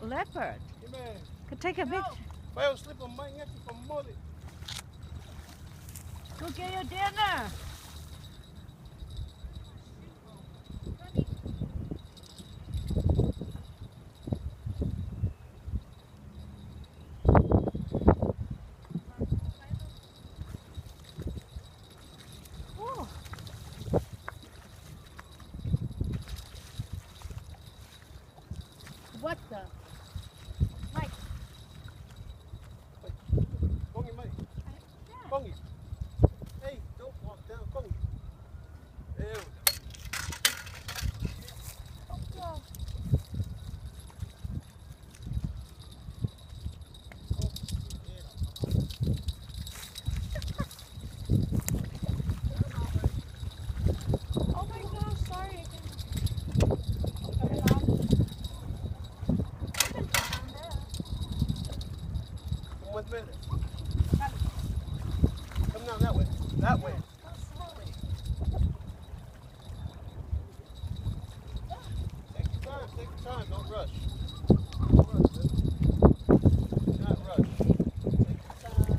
Leopard. Amen. Could take a picture. Well, slip on my neck from mullet. Go get your dinner. Oh. What the? Mike. Kongi, Mike. Yeah. Kongi. Hey, don't walk down. Kongi. There we go. Oh. Oh my gosh, sorry. Come with me. Come down that way. That way. Take your time. Don't rush. Don't rush, baby. Do not rush. Take your time.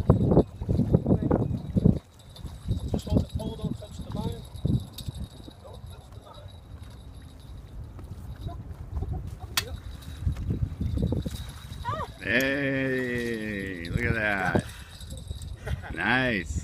Just hold the pole. Don't touch the line. Don't touch the line. Yep. Hey, look at that. Nice.